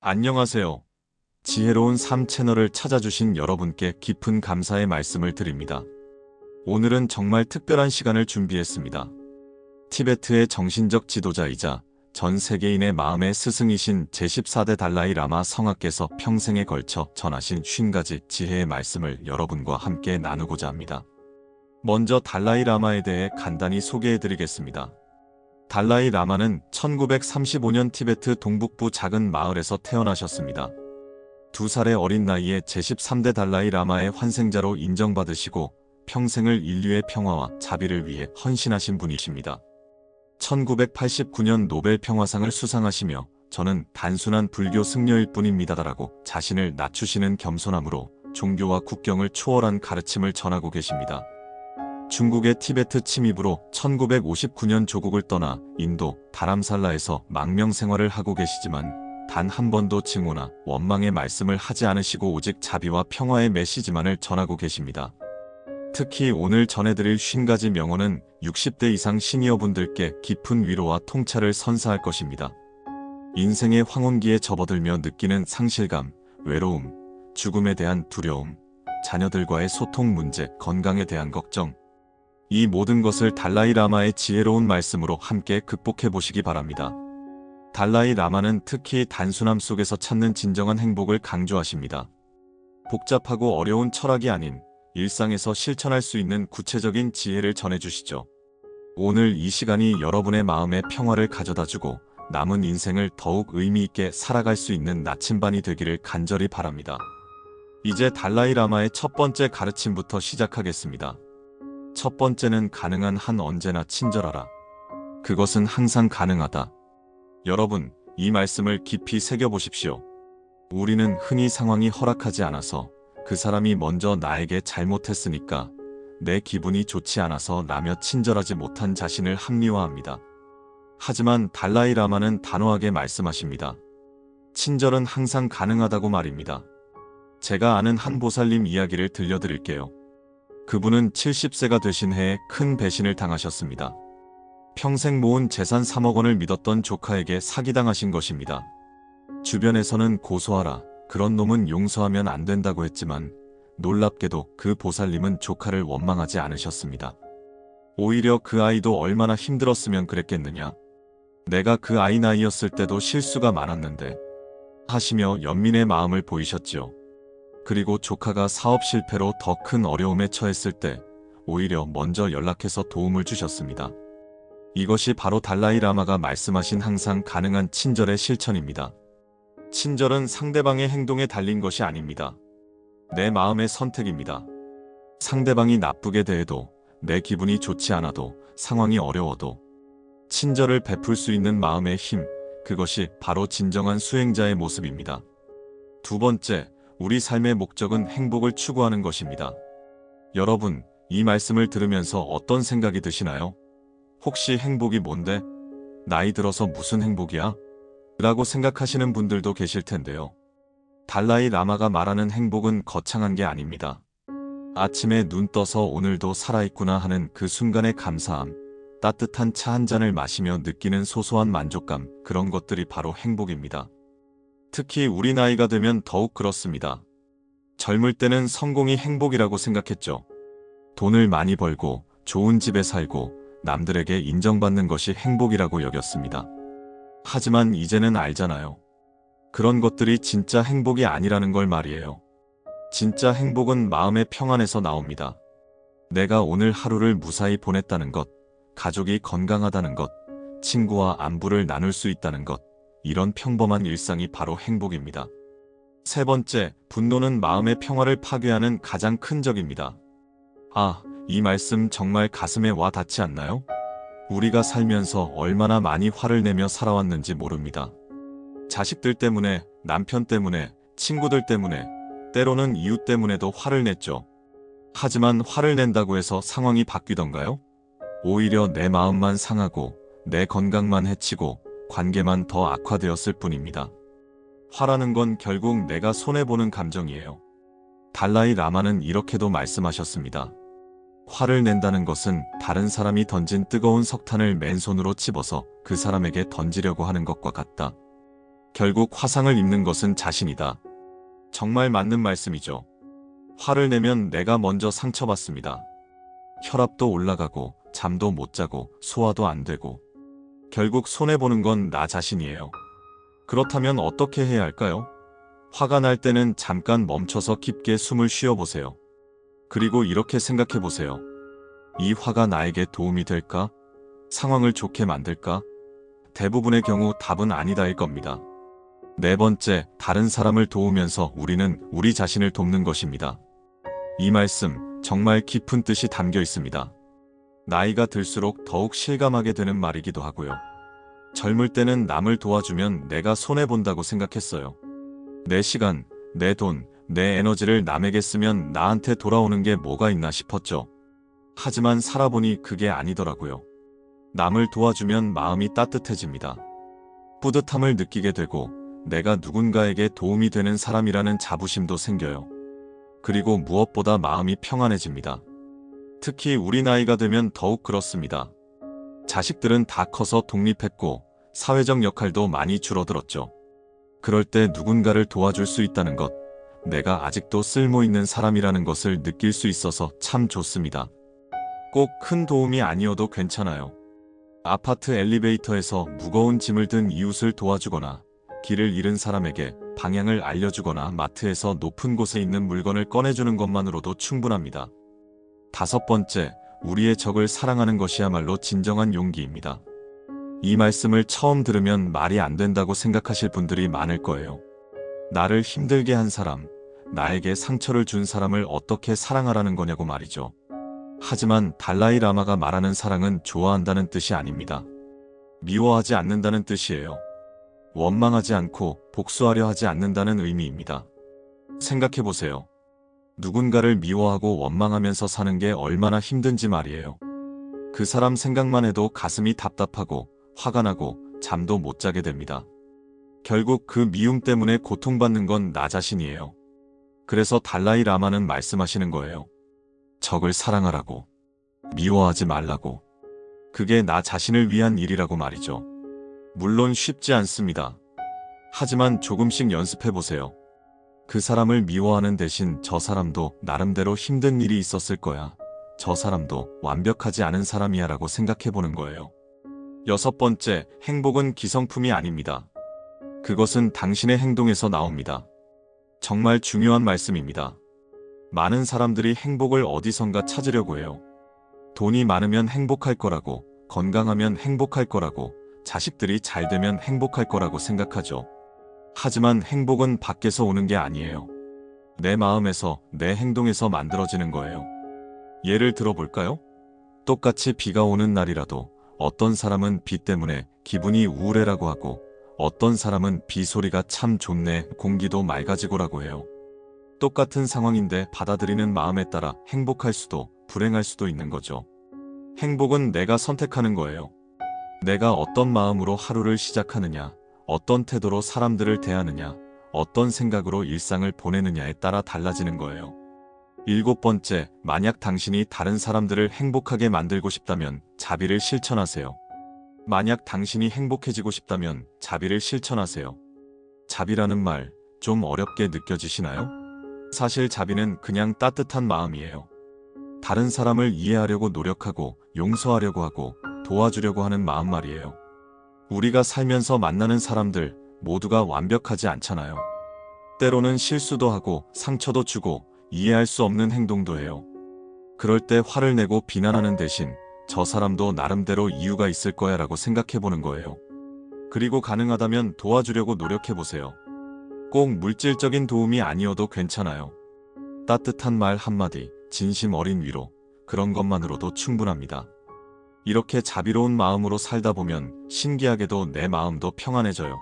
안녕하세요. 지혜로운 삶 채널을 찾아주신 여러분께 깊은 감사의 말씀을 드립니다. 오늘은 정말 특별한 시간을 준비했습니다. 티베트의 정신적 지도자이자 전 세계인의 마음의 스승이신 제14대 달라이 라마 성하께서 평생에 걸쳐 전하신 50가지 지혜의 말씀을 여러분과 함께 나누고자 합니다. 먼저 달라이 라마에 대해 간단히 소개해드리겠습니다. 달라이 라마는 1935년 티베트 동북부 작은 마을에서 태어나셨습니다. 2살의 어린 나이에 제13대 달라이 라마의 환생자로 인정받으시고 평생을 인류의 평화와 자비를 위해 헌신하신 분이십니다. 1989년 노벨 평화상을 수상하시며 저는 단순한 불교 승려일 뿐입니다라고 자신을 낮추시는 겸손함으로 종교와 국경을 초월한 가르침을 전하고 계십니다. 중국의 티베트 침입으로 1959년 조국을 떠나 인도 다람살라에서 망명 생활을 하고 계시지만 단 한 번도 증오나 원망의 말씀을 하지 않으시고 오직 자비와 평화의 메시지만을 전하고 계십니다. 특히 오늘 전해드릴 50가지 명언은 60대 이상 시니어분들께 깊은 위로와 통찰을 선사할 것입니다. 인생의 황혼기에 접어들며 느끼는 상실감, 외로움, 죽음에 대한 두려움, 자녀들과의 소통 문제, 건강에 대한 걱정, 이 모든 것을 달라이 라마의 지혜로운 말씀으로 함께 극복해 보시기 바랍니다. 달라이 라마는 특히 단순함 속에서 찾는 진정한 행복을 강조하십니다. 복잡하고 어려운 철학이 아닌 일상에서 실천할 수 있는 구체적인 지혜를 전해주시죠. 오늘 이 시간이 여러분의 마음에 평화를 가져다주고 남은 인생을 더욱 의미 있게 살아갈 수 있는 나침반이 되기를 간절히 바랍니다. 이제 달라이 라마의 첫 번째 가르침부터 시작하겠습니다. 첫 번째는 가능한 한 언제나 친절하라. 그것은 항상 가능하다. 여러분, 이 말씀을 깊이 새겨보십시오. 우리는 흔히 상황이 허락하지 않아서 그 사람이 먼저 나에게 잘못했으니까 내 기분이 좋지 않아서 라며 친절하지 못한 자신을 합리화합니다. 하지만 달라이 라마는 단호하게 말씀하십니다. 친절은 항상 가능하다고 말입니다. 제가 아는 한 보살님 이야기를 들려드릴게요. 그분은 70세가 되신 해에 큰 배신을 당하셨습니다. 평생 모은 재산 3억 원을 믿었던 조카에게 사기당하신 것입니다. 주변에서는 고소하라, 그런 놈은 용서하면 안 된다고 했지만 놀랍게도 그 보살님은 조카를 원망하지 않으셨습니다. 오히려 그 아이도 얼마나 힘들었으면 그랬겠느냐. 내가 그 아이 나이였을 때도 실수가 많았는데 하시며 연민의 마음을 보이셨지요. 그리고 조카가 사업 실패로 더 큰 어려움에 처했을 때 오히려 먼저 연락해서 도움을 주셨습니다. 이것이 바로 달라이 라마가 말씀하신 항상 가능한 친절의 실천입니다. 친절은 상대방의 행동에 달린 것이 아닙니다. 내 마음의 선택입니다. 상대방이 나쁘게 대해도 내 기분이 좋지 않아도 상황이 어려워도 친절을 베풀 수 있는 마음의 힘, 그것이 바로 진정한 수행자의 모습입니다. 두 번째, 우리 삶의 목적은 행복을 추구하는 것입니다. 여러분, 이 말씀을 들으면서 어떤 생각이 드시나요? 혹시 행복이 뭔데? 나이 들어서 무슨 행복이야? 라고 생각하시는 분들도 계실 텐데요. 달라이 라마가 말하는 행복은 거창한 게 아닙니다. 아침에 눈 떠서 오늘도 살아있구나 하는 그 순간의 감사함, 따뜻한 차 한 잔을 마시며 느끼는 소소한 만족감, 그런 것들이 바로 행복입니다. 특히 우리 나이가 되면 더욱 그렇습니다. 젊을 때는 성공이 행복이라고 생각했죠. 돈을 많이 벌고 좋은 집에 살고 남들에게 인정받는 것이 행복이라고 여겼습니다. 하지만 이제는 알잖아요. 그런 것들이 진짜 행복이 아니라는 걸 말이에요. 진짜 행복은 마음의 평안에서 나옵니다. 내가 오늘 하루를 무사히 보냈다는 것, 가족이 건강하다는 것, 친구와 안부를 나눌 수 있다는 것, 이런 평범한 일상이 바로 행복입니다. 세 번째, 분노는 마음의 평화를 파괴하는 가장 큰 적입니다. 이 말씀 정말 가슴에 와 닿지 않나요? 우리가 살면서 얼마나 많이 화를 내며 살아왔는지 모릅니다. 자식들 때문에, 남편 때문에, 친구들 때문에, 때로는 이웃 때문에도 화를 냈죠. 하지만 화를 낸다고 해서 상황이 바뀌던가요? 오히려 내 마음만 상하고 내 건강만 해치고 관계만 더 악화되었을 뿐입니다. 화라는 건 결국 내가 손해보는 감정이에요. 달라이 라마는 이렇게도 말씀하셨습니다. 화를 낸다는 것은 다른 사람이 던진 뜨거운 석탄을 맨손으로 집어서 그 사람에게 던지려고 하는 것과 같다. 결국 화상을 입는 것은 자신이다. 정말 맞는 말씀이죠. 화를 내면 내가 먼저 상처받습니다. 혈압도 올라가고 잠도 못 자고 소화도 안 되고 결국 손해보는 건 나 자신이에요. 그렇다면 어떻게 해야 할까요? 화가 날 때는 잠깐 멈춰서 깊게 숨을 쉬어보세요. 그리고 이렇게 생각해보세요. 이 화가 나에게 도움이 될까? 상황을 좋게 만들까? 대부분의 경우 답은 아니다일 겁니다. 네 번째, 다른 사람을 도우면서 우리는 우리 자신을 돕는 것입니다. 이 말씀 정말 깊은 뜻이 담겨 있습니다. 나이가 들수록 더욱 실감하게 되는 말이기도 하고요. 젊을 때는 남을 도와주면 내가 손해본다고 생각했어요. 내 시간, 내 돈, 내 에너지를 남에게 쓰면 나한테 돌아오는 게 뭐가 있나 싶었죠. 하지만 살아보니 그게 아니더라고요. 남을 도와주면 마음이 따뜻해집니다. 뿌듯함을 느끼게 되고 내가 누군가에게 도움이 되는 사람이라는 자부심도 생겨요. 그리고 무엇보다 마음이 평안해집니다. 특히 우리 나이가 되면 더욱 그렇습니다. 자식들은 다 커서 독립했고 사회적 역할도 많이 줄어들었죠. 그럴 때 누군가를 도와줄 수 있다는 것, 내가 아직도 쓸모있는 사람이라는 것을 느낄 수 있어서 참 좋습니다. 꼭 큰 도움이 아니어도 괜찮아요. 아파트 엘리베이터에서 무거운 짐을 든 이웃을 도와주거나 길을 잃은 사람에게 방향을 알려주거나 마트에서 높은 곳에 있는 물건을 꺼내주는 것만으로도 충분합니다. 다섯 번째, 우리의 적을 사랑하는 것이야말로 진정한 용기입니다. 이 말씀을 처음 들으면 말이 안 된다고 생각하실 분들이 많을 거예요. 나를 힘들게 한 사람, 나에게 상처를 준 사람을 어떻게 사랑하라는 거냐고 말이죠. 하지만 달라이 라마가 말하는 사랑은 좋아한다는 뜻이 아닙니다. 미워하지 않는다는 뜻이에요. 원망하지 않고 복수하려 하지 않는다는 의미입니다. 생각해보세요. 누군가를 미워하고 원망하면서 사는 게 얼마나 힘든지 말이에요. 그 사람 생각만 해도 가슴이 답답하고 화가 나고 잠도 못 자게 됩니다. 결국 그 미움 때문에 고통받는 건 나 자신이에요. 그래서 달라이 라마는 말씀하시는 거예요. 적을 사랑하라고. 미워하지 말라고. 그게 나 자신을 위한 일이라고 말이죠. 물론 쉽지 않습니다. 하지만 조금씩 연습해보세요. 그 사람을 미워하는 대신 저 사람도 나름대로 힘든 일이 있었을 거야. 저 사람도 완벽하지 않은 사람이야 라고 생각해보는 거예요. 여섯 번째, 행복은 기성품이 아닙니다. 그것은 당신의 행동에서 나옵니다. 정말 중요한 말씀입니다. 많은 사람들이 행복을 어디선가 찾으려고 해요. 돈이 많으면 행복할 거라고, 건강하면 행복할 거라고, 자식들이 잘 되면 행복할 거라고 생각하죠. 하지만 행복은 밖에서 오는 게 아니에요. 내 마음에서, 내 행동에서 만들어지는 거예요. 예를 들어볼까요? 똑같이 비가 오는 날이라도 어떤 사람은 비 때문에 기분이 우울해라고 하고 어떤 사람은 비 소리가 참 좋네, 공기도 맑아지고라고 해요. 똑같은 상황인데 받아들이는 마음에 따라 행복할 수도 불행할 수도 있는 거죠. 행복은 내가 선택하는 거예요. 내가 어떤 마음으로 하루를 시작하느냐, 어떤 태도로 사람들을 대하느냐, 어떤 생각으로 일상을 보내느냐에 따라 달라지는 거예요. 일곱 번째, 만약 당신이 다른 사람들을 행복하게 만들고 싶다면 자비를 실천하세요. 만약 당신이 행복해지고 싶다면 자비를 실천하세요. 자비라는 말 좀 어렵게 느껴지시나요? 사실 자비는 그냥 따뜻한 마음이에요. 다른 사람을 이해하려고 노력하고 용서하려고 하고 도와주려고 하는 마음 말이에요. 우리가 살면서 만나는 사람들 모두가 완벽하지 않잖아요. 때로는 실수도 하고 상처도 주고 이해할 수 없는 행동도 해요. 그럴 때 화를 내고 비난하는 대신 저 사람도 나름대로 이유가 있을 거야 라고 생각해보는 거예요. 그리고 가능하다면 도와주려고 노력해보세요. 꼭 물질적인 도움이 아니어도 괜찮아요. 따뜻한 말 한마디, 진심 어린 위로, 그런 것만으로도 충분합니다. 이렇게 자비로운 마음으로 살다 보면 신기하게도 내 마음도 평안해져요.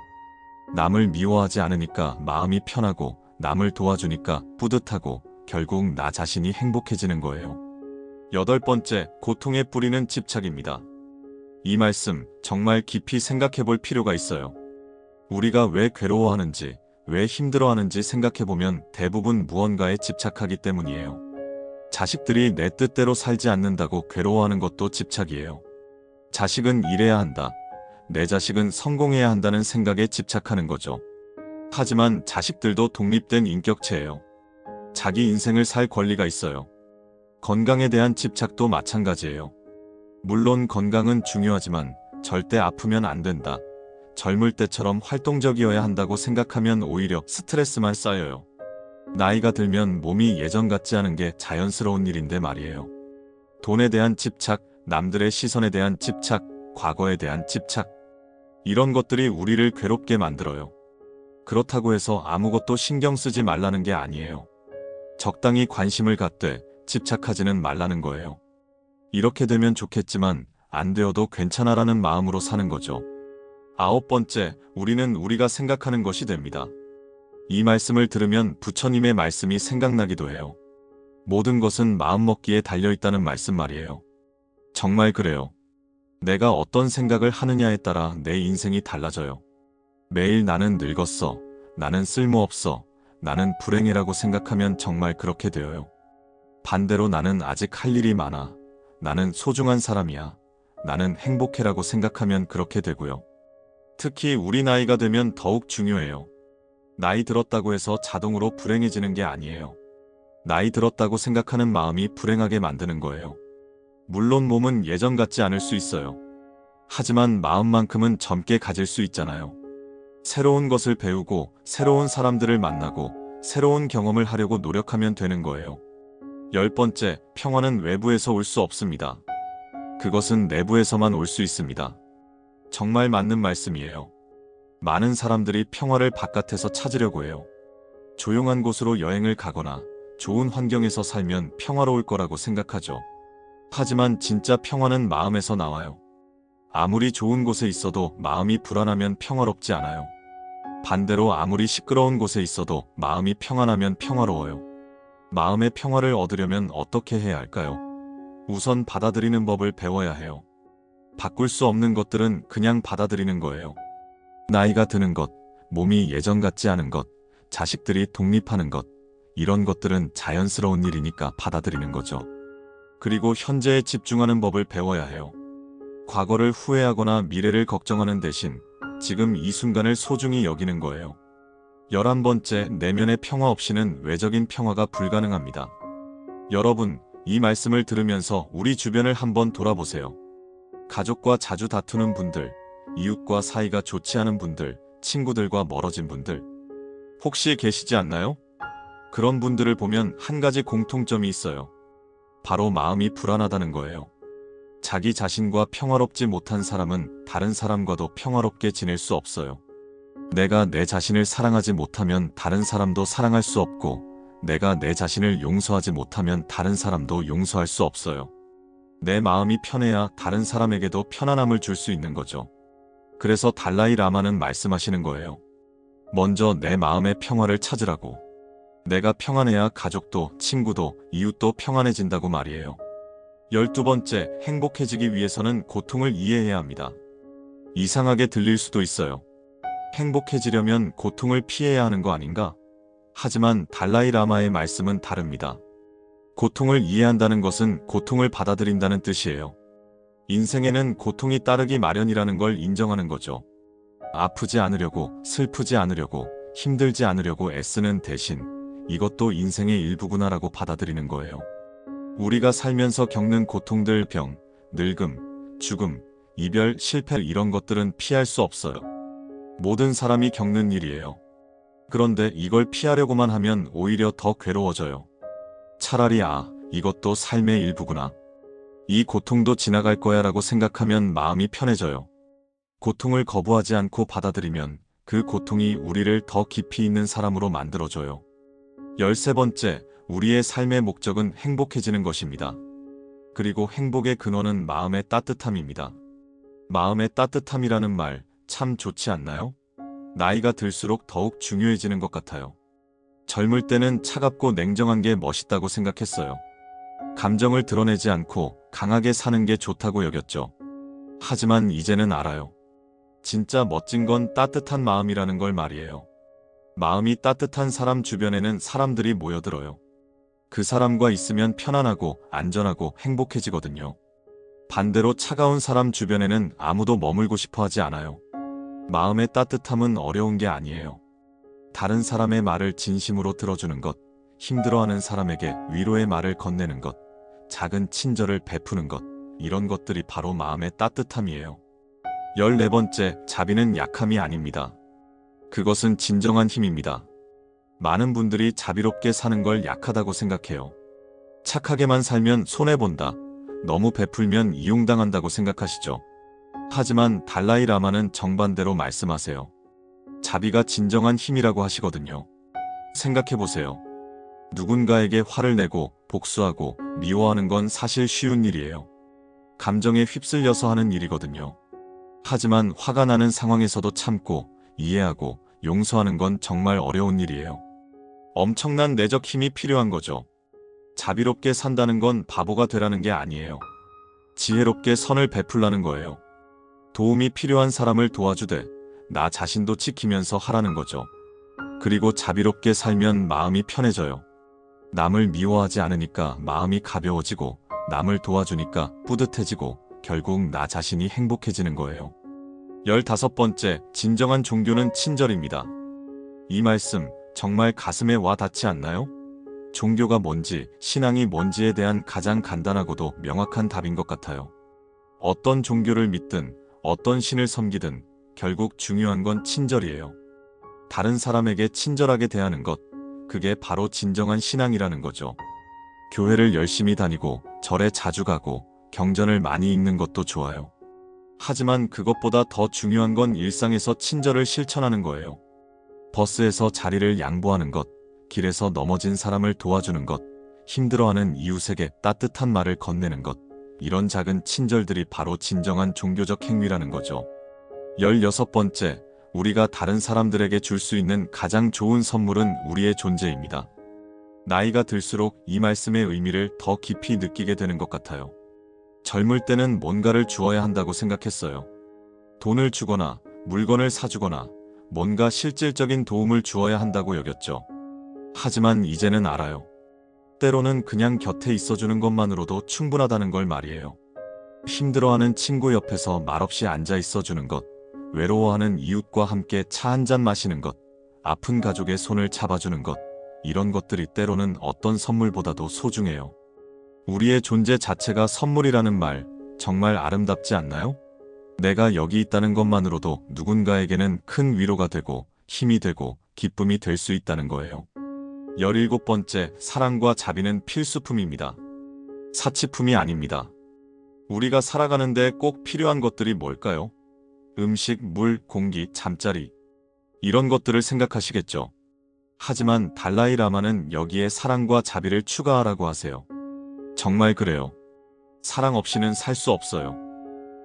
남을 미워하지 않으니까 마음이 편하고 남을 도와주니까 뿌듯하고 결국 나 자신이 행복해지는 거예요. 여덟 번째, 고통의 뿌리는 집착입니다. 이 말씀 정말 깊이 생각해 볼 필요가 있어요. 우리가 왜 괴로워하는지, 왜 힘들어하는지 생각해보면 대부분 무언가에 집착하기 때문이에요. 자식들이 내 뜻대로 살지 않는다고 괴로워하는 것도 집착이에요. 자식은 이래야 한다. 내 자식은 성공해야 한다는 생각에 집착하는 거죠. 하지만 자식들도 독립된 인격체예요. 자기 인생을 살 권리가 있어요. 건강에 대한 집착도 마찬가지예요. 물론 건강은 중요하지만 절대 아프면 안 된다. 젊을 때처럼 활동적이어야 한다고 생각하면 오히려 스트레스만 쌓여요. 나이가 들면 몸이 예전 같지 않은 게 자연스러운 일인데 말이에요. 돈에 대한 집착, 남들의 시선에 대한 집착, 과거에 대한 집착. 이런 것들이 우리를 괴롭게 만들어요. 그렇다고 해서 아무것도 신경 쓰지 말라는 게 아니에요. 적당히 관심을 갖되 집착하지는 말라는 거예요. 이렇게 되면 좋겠지만 안 되어도 괜찮아라는 마음으로 사는 거죠. 9번째, 우리는 우리가 생각하는 것이 됩니다. 이 말씀을 들으면 부처님의 말씀이 생각나기도 해요. 모든 것은 마음먹기에 달려있다는 말씀 말이에요. 정말 그래요. 내가 어떤 생각을 하느냐에 따라 내 인생이 달라져요. 매일 나는 늙었어, 나는 쓸모없어, 나는 불행이라고 생각하면 정말 그렇게 되어요. 반대로 나는 아직 할 일이 많아, 나는 소중한 사람이야, 나는 행복해라고 생각하면 그렇게 되고요. 특히 우리 나이가 되면 더욱 중요해요. 나이 들었다고 해서 자동으로 불행해지는 게 아니에요. 나이 들었다고 생각하는 마음이 불행하게 만드는 거예요. 물론 몸은 예전 같지 않을 수 있어요. 하지만 마음만큼은 젊게 가질 수 있잖아요. 새로운 것을 배우고 새로운 사람들을 만나고 새로운 경험을 하려고 노력하면 되는 거예요. 10번째, 평화는 외부에서 올 수 없습니다. 그것은 내부에서만 올 수 있습니다. 정말 맞는 말씀이에요. 많은 사람들이 평화를 바깥에서 찾으려고 해요. 조용한 곳으로 여행을 가거나 좋은 환경에서 살면 평화로울 거라고 생각하죠. 하지만 진짜 평화는 마음에서 나와요. 아무리 좋은 곳에 있어도 마음이 불안하면 평화롭지 않아요. 반대로 아무리 시끄러운 곳에 있어도 마음이 평안하면 평화로워요. 마음의 평화를 얻으려면 어떻게 해야 할까요? 우선 받아들이는 법을 배워야 해요. 바꿀 수 없는 것들은 그냥 받아들이는 거예요. 나이가 드는 것, 몸이 예전 같지 않은 것, 자식들이 독립하는 것, 이런 것들은 자연스러운 일이니까 받아들이는 거죠. 그리고 현재에 집중하는 법을 배워야 해요. 과거를 후회하거나 미래를 걱정하는 대신 지금 이 순간을 소중히 여기는 거예요. 11번째, 내면의 평화 없이는 외적인 평화가 불가능합니다. 여러분, 이 말씀을 들으면서 우리 주변을 한번 돌아보세요. 가족과 자주 다투는 분들, 이웃과 사이가 좋지 않은 분들, 친구들과 멀어진 분들, 혹시 계시지 않나요? 그런 분들을 보면 한 가지 공통점이 있어요. 바로 마음이 불안하다는 거예요. 자기 자신과 평화롭지 못한 사람은 다른 사람과도 평화롭게 지낼 수 없어요. 내가 내 자신을 사랑하지 못하면 다른 사람도 사랑할 수 없고, 내가 내 자신을 용서하지 못하면 다른 사람도 용서할 수 없어요. 내 마음이 편해야 다른 사람에게도 편안함을 줄 수 있는 거죠. 그래서 달라이 라마는 말씀하시는 거예요. 먼저 내 마음의 평화를 찾으라고. 내가 평안해야 가족도, 친구도, 이웃도 평안해진다고 말이에요. 12번째, 행복해지기 위해서는 고통을 이해해야 합니다. 이상하게 들릴 수도 있어요. 행복해지려면 고통을 피해야 하는 거 아닌가? 하지만 달라이 라마의 말씀은 다릅니다. 고통을 이해한다는 것은 고통을 받아들인다는 뜻이에요. 인생에는 고통이 따르기 마련이라는 걸 인정하는 거죠. 아프지 않으려고, 슬프지 않으려고, 힘들지 않으려고 애쓰는 대신 이것도 인생의 일부구나라고 받아들이는 거예요. 우리가 살면서 겪는 고통들, 병, 늙음, 죽음, 이별, 실패 이런 것들은 피할 수 없어요. 모든 사람이 겪는 일이에요. 그런데 이걸 피하려고만 하면 오히려 더 괴로워져요. 차라리 이것도 삶의 일부구나. 이 고통도 지나갈 거야 라고 생각하면 마음이 편해져요. 고통을 거부하지 않고 받아들이면 그 고통이 우리를 더 깊이 있는 사람으로 만들어줘요. 13번째, 우리의 삶의 목적은 행복해지는 것입니다. 그리고 행복의 근원은 마음의 따뜻함입니다. 마음의 따뜻함이라는 말 참 좋지 않나요? 나이가 들수록 더욱 중요해지는 것 같아요. 젊을 때는 차갑고 냉정한 게 멋있다고 생각했어요. 감정을 드러내지 않고 강하게 사는 게 좋다고 여겼죠. 하지만 이제는 알아요. 진짜 멋진 건 따뜻한 마음이라는 걸 말이에요. 마음이 따뜻한 사람 주변에는 사람들이 모여들어요. 그 사람과 있으면 편안하고 안전하고 행복해지거든요. 반대로 차가운 사람 주변에는 아무도 머물고 싶어 하지 않아요. 마음의 따뜻함은 어려운 게 아니에요. 다른 사람의 말을 진심으로 들어주는 것, 힘들어하는 사람에게 위로의 말을 건네는 것, 작은 친절을 베푸는 것, 이런 것들이 바로 마음의 따뜻함이에요. 14번째, 자비는 약함이 아닙니다. 그것은 진정한 힘입니다. 많은 분들이 자비롭게 사는 걸 약하다고 생각해요. 착하게만 살면 손해본다, 너무 베풀면 이용당한다고 생각하시죠. 하지만 달라이 라마는 정반대로 말씀하세요. 자비가 진정한 힘이라고 하시거든요. 생각해보세요. 누군가에게 화를 내고 복수하고 미워하는 건 사실 쉬운 일이에요. 감정에 휩쓸려서 하는 일이거든요. 하지만 화가 나는 상황에서도 참고 이해하고 용서하는 건 정말 어려운 일이에요. 엄청난 내적 힘이 필요한 거죠. 자비롭게 산다는 건 바보가 되라는 게 아니에요. 지혜롭게 선을 베풀라는 거예요. 도움이 필요한 사람을 도와주되 나 자신도 지키면서 하라는 거죠. 그리고 자비롭게 살면 마음이 편해져요. 남을 미워하지 않으니까 마음이 가벼워지고 남을 도와주니까 뿌듯해지고 결국 나 자신이 행복해지는 거예요. 15번째, 진정한 종교는 친절입니다. 이 말씀 정말 가슴에 와 닿지 않나요? 종교가 뭔지, 신앙이 뭔지에 대한 가장 간단하고도 명확한 답인 것 같아요. 어떤 종교를 믿든 어떤 신을 섬기든 결국 중요한 건 친절이에요. 다른 사람에게 친절하게 대하는 것, 그게 바로 진정한 신앙이라는 거죠. 교회를 열심히 다니고 절에 자주 가고 경전을 많이 읽는 것도 좋아요. 하지만 그것보다 더 중요한 건 일상에서 친절을 실천하는 거예요. 버스에서 자리를 양보하는 것, 길에서 넘어진 사람을 도와주는 것, 힘들어하는 이웃에게 따뜻한 말을 건네는 것, 이런 작은 친절들이 바로 진정한 종교적 행위라는 거죠. 16번째, 우리가 다른 사람들에게 줄 수 있는 가장 좋은 선물은 우리의 존재입니다. 나이가 들수록 이 말씀의 의미를 더 깊이 느끼게 되는 것 같아요. 젊을 때는 뭔가를 주어야 한다고 생각했어요. 돈을 주거나 물건을 사주거나 뭔가 실질적인 도움을 주어야 한다고 여겼죠. 하지만 이제는 알아요. 때로는 그냥 곁에 있어주는 것만으로도 충분하다는 걸 말이에요. 힘들어하는 친구 옆에서 말없이 앉아 있어주는 것, 외로워하는 이웃과 함께 차 한잔 마시는 것, 아픈 가족의 손을 잡아주는 것, 이런 것들이 때로는 어떤 선물보다도 소중해요. 우리의 존재 자체가 선물이라는 말, 정말 아름답지 않나요? 내가 여기 있다는 것만으로도 누군가에게는 큰 위로가 되고 힘이 되고 기쁨이 될 수 있다는 거예요. 17번째, 사랑과 자비는 필수품입니다. 사치품이 아닙니다. 우리가 살아가는데 꼭 필요한 것들이 뭘까요? 음식, 물, 공기, 잠자리, 이런 것들을 생각하시겠죠. 하지만 달라이 라마는 여기에 사랑과 자비를 추가하라고 하세요. 정말 그래요. 사랑 없이는 살 수 없어요.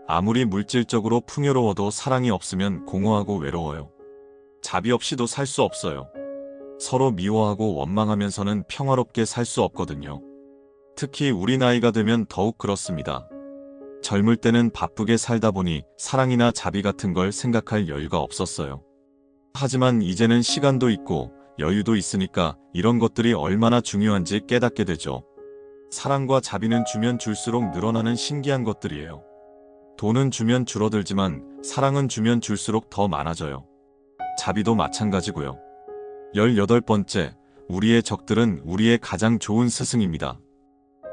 아무리 물질적으로 풍요로워도 사랑이 없으면 공허하고 외로워요. 자비 없이도 살 수 없어요. 서로 미워하고 원망하면서는 평화롭게 살 수 없거든요. 특히 우리 나이가 되면 더욱 그렇습니다. 젊을 때는 바쁘게 살다 보니 사랑이나 자비 같은 걸 생각할 여유가 없었어요. 하지만 이제는 시간도 있고 여유도 있으니까 이런 것들이 얼마나 중요한지 깨닫게 되죠. 사랑과 자비는 주면 줄수록 늘어나는 신기한 것들이에요. 돈은 주면 줄어들지만 사랑은 주면 줄수록 더 많아져요. 자비도 마찬가지고요. 18번째, 우리의 적들은 우리의 가장 좋은 스승입니다.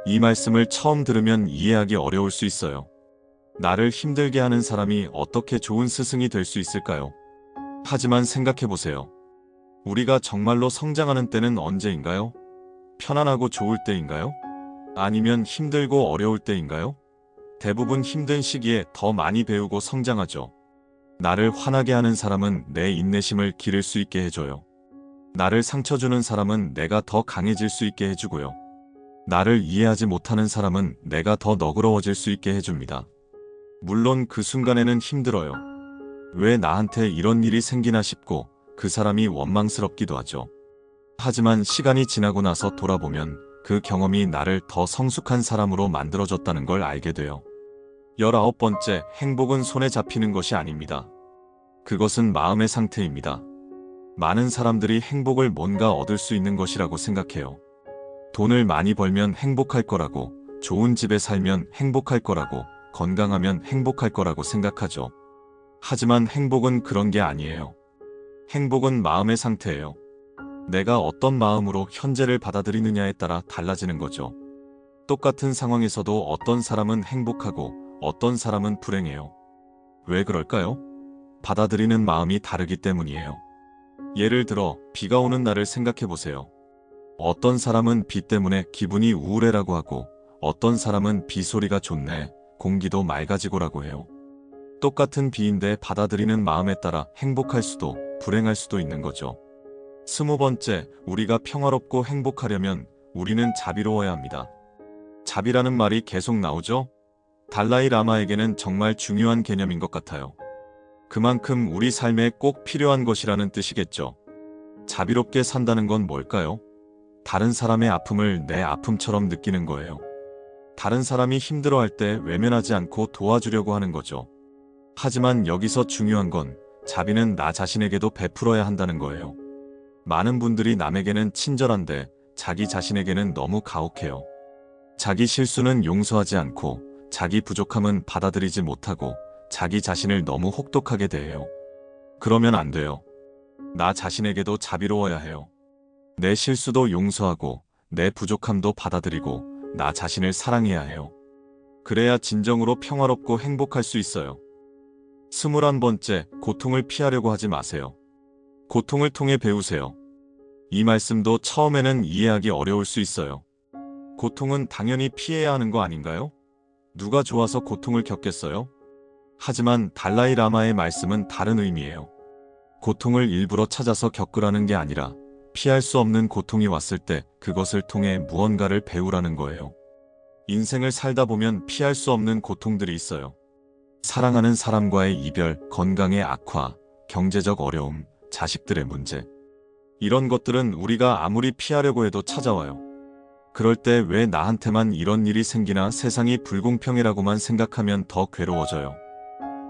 이 말씀을 처음 들으면 이해하기 어려울 수 있어요. 나를 힘들게 하는 사람이 어떻게 좋은 스승이 될 수 있을까요? 하지만 생각해보세요. 우리가 정말로 성장하는 때는 언제인가요? 편안하고 좋을 때인가요? 아니면 힘들고 어려울 때인가요? 대부분 힘든 시기에 더 많이 배우고 성장하죠. 나를 화나게 하는 사람은 내 인내심을 기를 수 있게 해줘요. 나를 상처 주는 사람은 내가 더 강해질 수 있게 해주고요. 나를 이해하지 못하는 사람은 내가 더 너그러워질 수 있게 해줍니다. 물론 그 순간에는 힘들어요. 왜 나한테 이런 일이 생기나 싶고 그 사람이 원망스럽기도 하죠. 하지만 시간이 지나고 나서 돌아보면 그 경험이 나를 더 성숙한 사람으로 만들어줬다는 걸 알게 돼요. 19번째, 행복은 손에 잡히는 것이 아닙니다. 그것은 마음의 상태입니다. 많은 사람들이 행복을 뭔가 얻을 수 있는 것이라고 생각해요. 돈을 많이 벌면 행복할 거라고, 좋은 집에 살면 행복할 거라고, 건강하면 행복할 거라고 생각하죠. 하지만 행복은 그런 게 아니에요. 행복은 마음의 상태예요. 내가 어떤 마음으로 현재를 받아들이느냐에 따라 달라지는 거죠. 똑같은 상황에서도 어떤 사람은 행복하고 어떤 사람은 불행해요. 왜 그럴까요? 받아들이는 마음이 다르기 때문이에요. 예를 들어 비가 오는 날을 생각해 보세요. 어떤 사람은 비 때문에 기분이 우울해라고 하고 어떤 사람은 비 소리가 좋네, 공기도 맑아지고라고 해요. 똑같은 비인데 받아들이는 마음에 따라 행복할 수도 불행할 수도 있는 거죠. 20번째, 우리가 평화롭고 행복하려면 우리는 자비로워야 합니다. 자비라는 말이 계속 나오죠? 달라이 라마에게는 정말 중요한 개념인 것 같아요. 그만큼 우리 삶에 꼭 필요한 것이라는 뜻이겠죠. 자비롭게 산다는 건 뭘까요? 다른 사람의 아픔을 내 아픔처럼 느끼는 거예요. 다른 사람이 힘들어할 때 외면하지 않고 도와주려고 하는 거죠. 하지만 여기서 중요한 건 자비는 나 자신에게도 베풀어야 한다는 거예요. 많은 분들이 남에게는 친절한데 자기 자신에게는 너무 가혹해요. 자기 실수는 용서하지 않고 자기 부족함은 받아들이지 못하고 자기 자신을 너무 혹독하게 대해요. 그러면 안 돼요. 나 자신에게도 자비로워야 해요. 내 실수도 용서하고 내 부족함도 받아들이고 나 자신을 사랑해야 해요. 그래야 진정으로 평화롭고 행복할 수 있어요. 21번째, 고통을 피하려고 하지 마세요. 고통을 통해 배우세요. 이 말씀도 처음에는 이해하기 어려울 수 있어요. 고통은 당연히 피해야 하는 거 아닌가요? 누가 좋아서 고통을 겪겠어요? 하지만 달라이 라마의 말씀은 다른 의미예요. 고통을 일부러 찾아서 겪으라는 게 아니라 피할 수 없는 고통이 왔을 때 그것을 통해 무언가를 배우라는 거예요. 인생을 살다 보면 피할 수 없는 고통들이 있어요. 사랑하는 사람과의 이별, 건강의 악화, 경제적 어려움, 자식들의 문제. 이런 것들은 우리가 아무리 피하려고 해도 찾아와요. 그럴 때 왜 나한테만 이런 일이 생기나 세상이 불공평이라고만 생각하면 더 괴로워져요.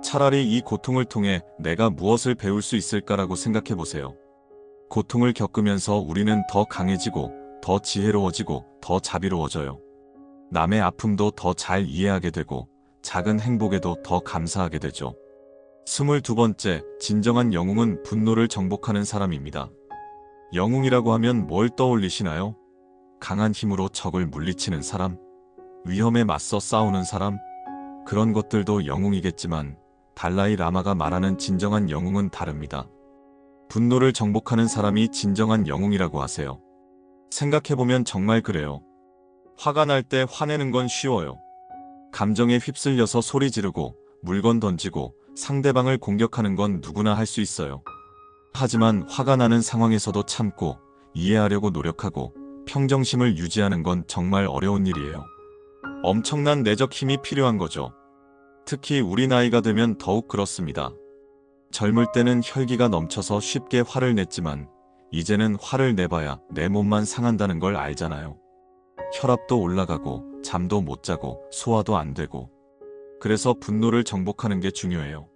차라리 이 고통을 통해 내가 무엇을 배울 수 있을까라고 생각해 보세요. 고통을 겪으면서 우리는 더 강해지고, 더 지혜로워지고, 더 자비로워져요. 남의 아픔도 더 잘 이해하게 되고, 작은 행복에도 더 감사하게 되죠. 22번째, 진정한 영웅은 분노를 정복하는 사람입니다. 영웅이라고 하면 뭘 떠올리시나요? 강한 힘으로 적을 물리치는 사람? 위험에 맞서 싸우는 사람? 그런 것들도 영웅이겠지만 달라이 라마가 말하는 진정한 영웅은 다릅니다. 분노를 정복하는 사람이 진정한 영웅이라고 하세요. 생각해보면 정말 그래요. 화가 날 때 화내는 건 쉬워요. 감정에 휩쓸려서 소리 지르고 물건 던지고 상대방을 공격하는 건 누구나 할 수 있어요. 하지만 화가 나는 상황에서도 참고 이해하려고 노력하고 평정심을 유지하는 건 정말 어려운 일이에요. 엄청난 내적 힘이 필요한 거죠. 특히 우리 나이가 되면 더욱 그렇습니다. 젊을 때는 혈기가 넘쳐서 쉽게 화를 냈지만 이제는 화를 내봐야 내 몸만 상한다는 걸 알잖아요. 혈압도 올라가고 잠도 못 자고 소화도 안 되고. 그래서 분노를 정복하는 게 중요해요.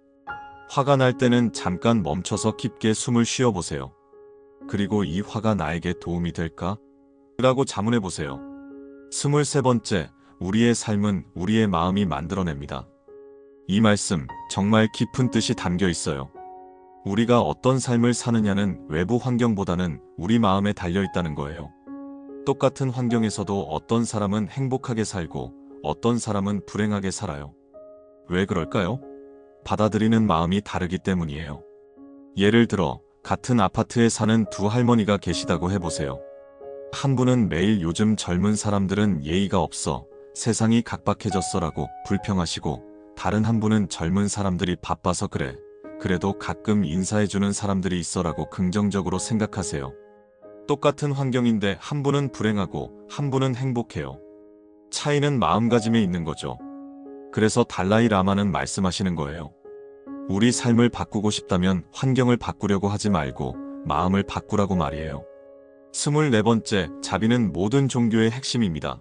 화가 날 때는 잠깐 멈춰서 깊게 숨을 쉬어보세요. 그리고 이 화가 나에게 도움이 될까? 라고 자문해 보세요. 23번째, 우리의 삶은 우리의 마음이 만들어냅니다. 이 말씀 정말 깊은 뜻이 담겨 있어요. 우리가 어떤 삶을 사느냐는 외부 환경보다는 우리 마음에 달려 있다는 거예요. 똑같은 환경에서도 어떤 사람은 행복하게 살고 어떤 사람은 불행하게 살아요. 왜 그럴까요? 받아들이는 마음이 다르기 때문이에요. 예를 들어 같은 아파트에 사는 두 할머니가 계시다고 해보세요. 한 분은 매일 요즘 젊은 사람들은 예의가 없어, 세상이 각박해졌어라고 불평하시고, 다른 한 분은 젊은 사람들이 바빠서 그래, 그래도 가끔 인사해주는 사람들이 있어라고 긍정적으로 생각하세요. 똑같은 환경인데 한 분은 불행하고 한 분은 행복해요. 차이는 마음가짐에 있는 거죠. 그래서 달라이 라마는 말씀하시는 거예요. 우리 삶을 바꾸고 싶다면 환경을 바꾸려고 하지 말고 마음을 바꾸라고 말이에요. 24번째, 자비는 모든 종교의 핵심입니다.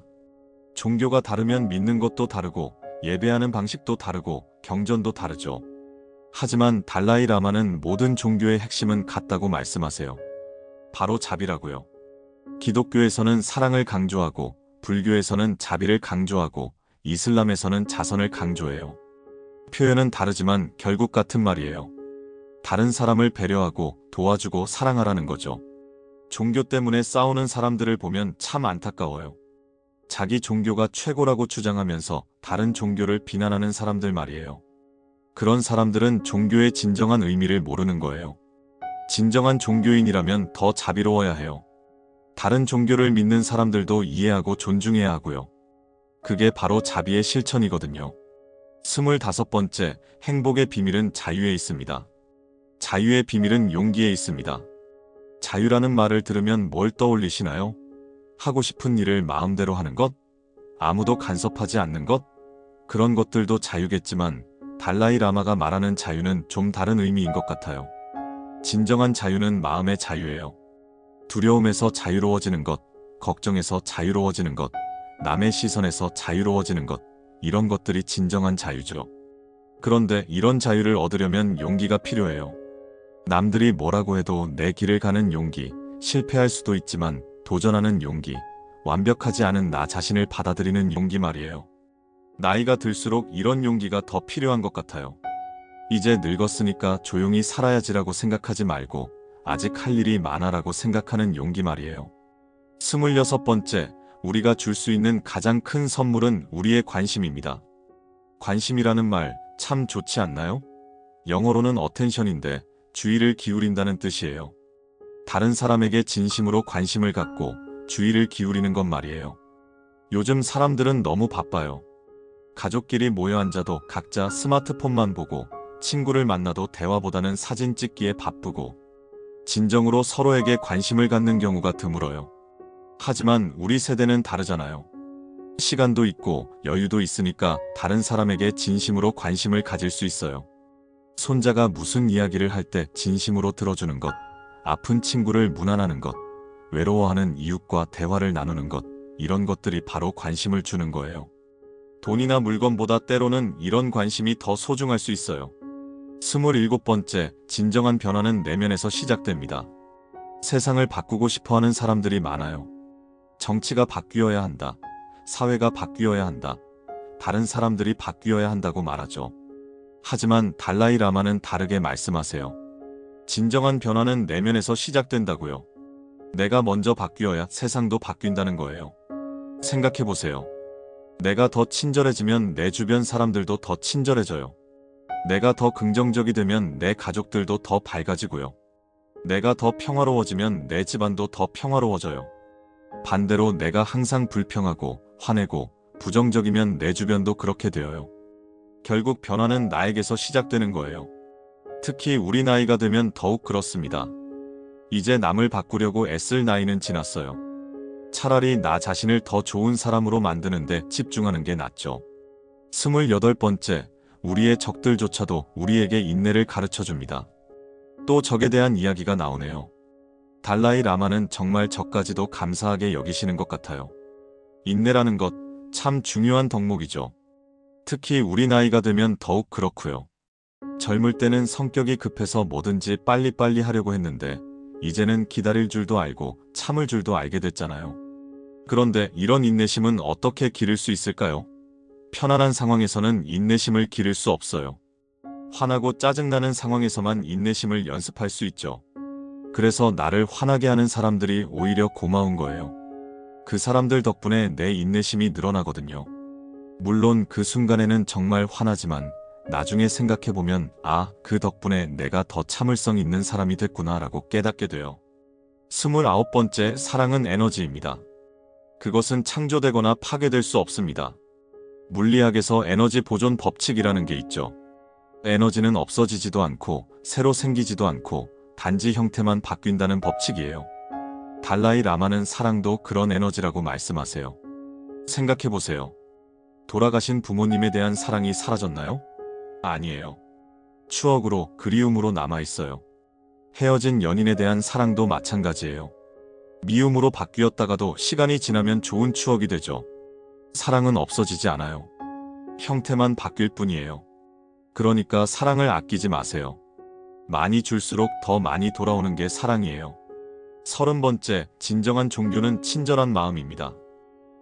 종교가 다르면 믿는 것도 다르고 예배하는 방식도 다르고 경전도 다르죠. 하지만 달라이 라마는 모든 종교의 핵심은 같다고 말씀하세요. 바로 자비라고요. 기독교에서는 사랑을 강조하고 불교에서는 자비를 강조하고 이슬람에서는 자선을 강조해요. 표현은 다르지만 결국 같은 말이에요. 다른 사람을 배려하고 도와주고 사랑하라는 거죠. 종교 때문에 싸우는 사람들을 보면 참 안타까워요. 자기 종교가 최고라고 주장하면서 다른 종교를 비난하는 사람들 말이에요. 그런 사람들은 종교의 진정한 의미를 모르는 거예요. 진정한 종교인이라면 더 자비로워야 해요. 다른 종교를 믿는 사람들도 이해하고 존중해야 하고요. 그게 바로 자비의 실천이거든요. 25번째, 행복의 비밀은 자유에 있습니다. 자유의 비밀은 용기에 있습니다. 자유라는 말을 들으면 뭘 떠올리시나요? 하고 싶은 일을 마음대로 하는 것? 아무도 간섭하지 않는 것? 그런 것들도 자유겠지만 달라이 라마가 말하는 자유는 좀 다른 의미인 것 같아요. 진정한 자유는 마음의 자유예요. 두려움에서 자유로워지는 것, 걱정에서 자유로워지는 것, 남의 시선에서 자유로워지는 것, 이런 것들이 진정한 자유죠. 그런데 이런 자유를 얻으려면 용기가 필요해요. 남들이 뭐라고 해도 내 길을 가는 용기, 실패할 수도 있지만 도전하는 용기, 완벽하지 않은 나 자신을 받아들이는 용기 말이에요. 나이가 들수록 이런 용기가 더 필요한 것 같아요. 이제 늙었으니까 조용히 살아야지라고 생각하지 말고 아직 할 일이 많아라고 생각하는 용기 말이에요. 26번째, 우리가 줄 수 있는 가장 큰 선물은 우리의 관심입니다. 관심이라는 말 참 좋지 않나요? 영어로는 attention인데 주의를 기울인다는 뜻이에요. 다른 사람에게 진심으로 관심을 갖고 주의를 기울이는 것 말이에요. 요즘 사람들은 너무 바빠요. 가족끼리 모여 앉아도 각자 스마트폰만 보고 친구를 만나도 대화보다는 사진 찍기에 바쁘고 진정으로 서로에게 관심을 갖는 경우가 드물어요. 하지만 우리 세대는 다르잖아요. 시간도 있고 여유도 있으니까 다른 사람에게 진심으로 관심을 가질 수 있어요. 손자가 무슨 이야기를 할 때 진심으로 들어주는 것, 아픈 친구를 문안하는 것, 외로워하는 이웃과 대화를 나누는 것, 이런 것들이 바로 관심을 주는 거예요. 돈이나 물건보다 때로는 이런 관심이 더 소중할 수 있어요. 27번째, 진정한 변화는 내면에서 시작됩니다. 세상을 바꾸고 싶어하는 사람들이 많아요. 정치가 바뀌어야 한다. 사회가 바뀌어야 한다. 다른 사람들이 바뀌어야 한다고 말하죠. 하지만 달라이 라마는 다르게 말씀하세요. 진정한 변화는 내면에서 시작된다고요. 내가 먼저 바뀌어야 세상도 바뀐다는 거예요. 생각해보세요. 내가 더 친절해지면 내 주변 사람들도 더 친절해져요. 내가 더 긍정적이 되면 내 가족들도 더 밝아지고요. 내가 더 평화로워지면 내 집안도 더 평화로워져요. 반대로 내가 항상 불평하고 화내고 부정적이면 내 주변도 그렇게 되어요. 결국 변화는 나에게서 시작되는 거예요. 특히 우리 나이가 되면 더욱 그렇습니다. 이제 남을 바꾸려고 애쓸 나이는 지났어요. 차라리 나 자신을 더 좋은 사람으로 만드는데 집중하는 게 낫죠. 28번째, 우리의 적들조차도 우리에게 인내를 가르쳐줍니다. 또 적에 대한 이야기가 나오네요. 달라이 라마는 정말 적까지도 감사하게 여기시는 것 같아요. 인내라는 것 참 중요한 덕목이죠. 특히 우리 나이가 되면 더욱 그렇고요. 젊을 때는 성격이 급해서 뭐든지 빨리빨리 하려고 했는데 이제는 기다릴 줄도 알고 참을 줄도 알게 됐잖아요. 그런데 이런 인내심은 어떻게 기를 수 있을까요? 편안한 상황에서는 인내심을 기를 수 없어요. 화나고 짜증나는 상황에서만 인내심을 연습할 수 있죠. 그래서 나를 화나게 하는 사람들이 오히려 고마운 거예요. 그 사람들 덕분에 내 인내심이 늘어나거든요. 물론 그 순간에는 정말 화나지만 나중에 생각해보면 그 덕분에 내가 더 참을성 있는 사람이 됐구나 라고 깨닫게 돼요. 29번째, 사랑은 에너지입니다. 그것은 창조되거나 파괴될 수 없습니다. 물리학에서 에너지 보존 법칙이라는 게 있죠. 에너지는 없어지지도 않고 새로 생기지도 않고 단지 형태만 바뀐다는 법칙이에요. 달라이 라마는 사랑도 그런 에너지라고 말씀하세요. 생각해보세요. 돌아가신 부모님에 대한 사랑이 사라졌나요? 아니에요. 추억으로, 그리움으로 남아있어요. 헤어진 연인에 대한 사랑도 마찬가지예요. 미움으로 바뀌었다가도 시간이 지나면 좋은 추억이 되죠. 사랑은 없어지지 않아요. 형태만 바뀔 뿐이에요. 그러니까 사랑을 아끼지 마세요. 많이 줄수록 더 많이 돌아오는 게 사랑이에요. 30번째, 진정한 종교는 친절한 마음입니다.